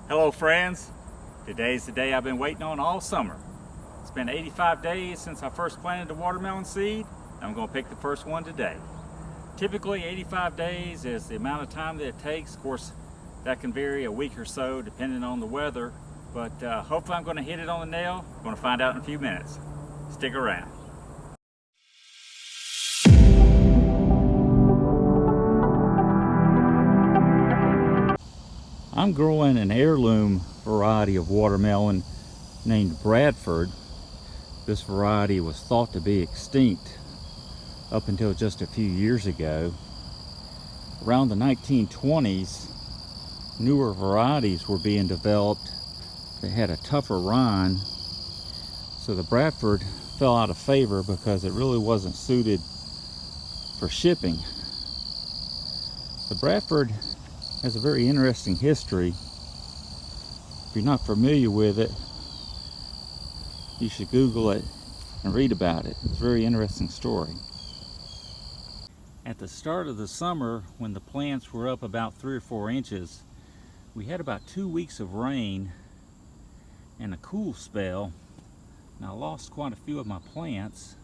Hello friends, today's the day I've been waiting on all summer. It's been 85 days since I first planted the watermelon seed. I'm going to pick the first one today. Typically 85 days is the amount of time that it takes. Of course, that can vary a week or so depending on the weather, but hopefully I'm going to hit it on the nail. I'm going to find out in a few minutes. Stick around. I'm growing an heirloom variety of watermelon named Bradford. This variety was thought to be extinct up until just a few years ago. Around the 1920s, newer varieties were being developed that had a tougher rind, so the Bradford fell out of favor because it really wasn't suited for shipping. The Bradford has a very interesting history. If you're not familiar with it, you should Google it and read about it. It's a very interesting story. At the start of the summer, when the plants were up about 3 or 4 inches, we had about 2 weeks of rain and a cool spell, and I lost quite a few of my plants.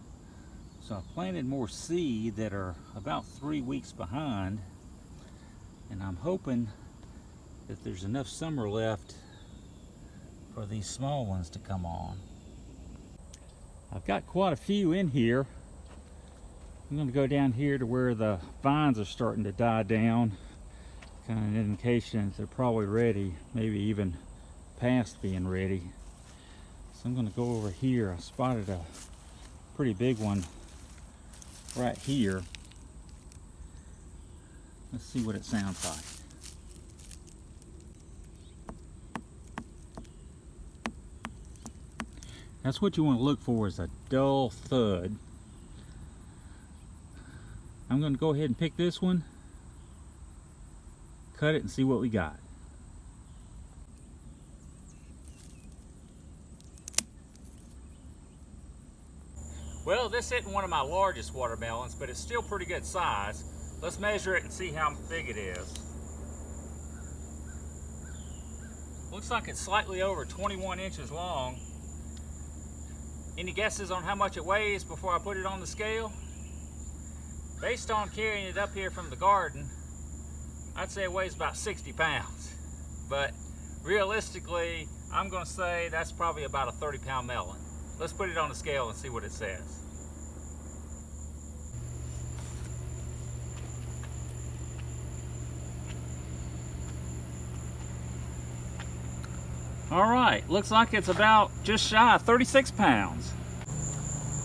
So I planted more seed that are about 3 weeks behind, and I'm hoping that there's enough summer left for these small ones to come on. I've got quite a few in here. I'm going to go down here to where the vines are starting to die down, kind of an indication that they're probably ready, maybe even past being ready. So I'm going to go over here. I spotted a pretty big one right here. Let's see what it sounds like. That's what you want to look for, is a dull thud. I'm going to go ahead and pick this one, cut it, and see what we got. Well, this isn't one of my largest watermelons, but it's still pretty good size. Let's measure it and see how big it is. Looks like it's slightly over 21 inches long. Any guesses on how much it weighs before I put it on the scale? Based on carrying it up here from the garden, I'd say it weighs about 60 pounds. But realistically, I'm going to say that's probably about a 30-pound melon. Let's put it on the scale and see what it says. All right, looks like it's about just shy of 36 pounds.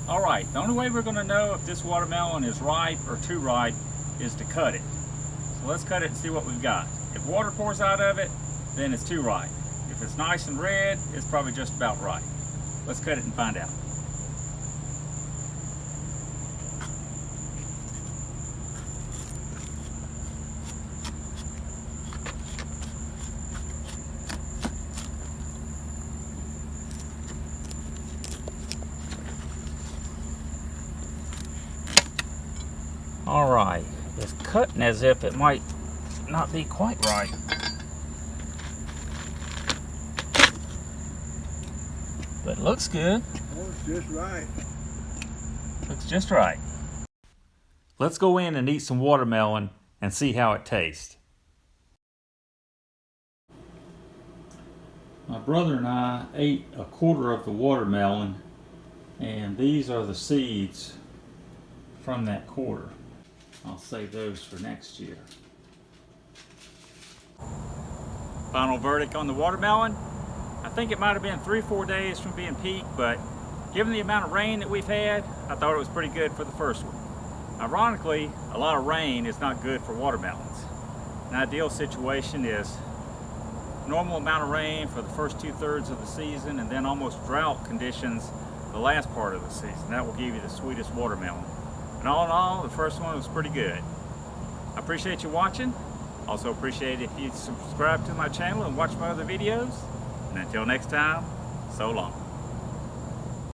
All right, the only way we're going to know if this watermelon is ripe or too ripe is to cut it. So let's cut it and see what we've got. If water pours out of it, then it's too ripe. If it's nice and red, it's probably just about right. Let's cut it and find out. All right, it's cutting as if it might not be quite right. But it looks good. Oh, it's just right. Looks just right. Let's go in and eat some watermelon and see how it tastes. My brother and I ate a quarter of the watermelon, and these are the seeds from that quarter. I'll save those for next year. Final verdict on the watermelon. I think it might have been 3 or 4 days from being peaked, but given the amount of rain that we've had, I thought it was pretty good for the first one. Ironically, a lot of rain is not good for watermelons. An ideal situation is normal amount of rain for the first 2/3 of the season, and then almost drought conditions the last part of the season. That will give you the sweetest watermelon. And all in all, the first one was pretty good. I appreciate you watching. Also appreciate it if you subscribe to my channel and watch my other videos. And until next time, so long.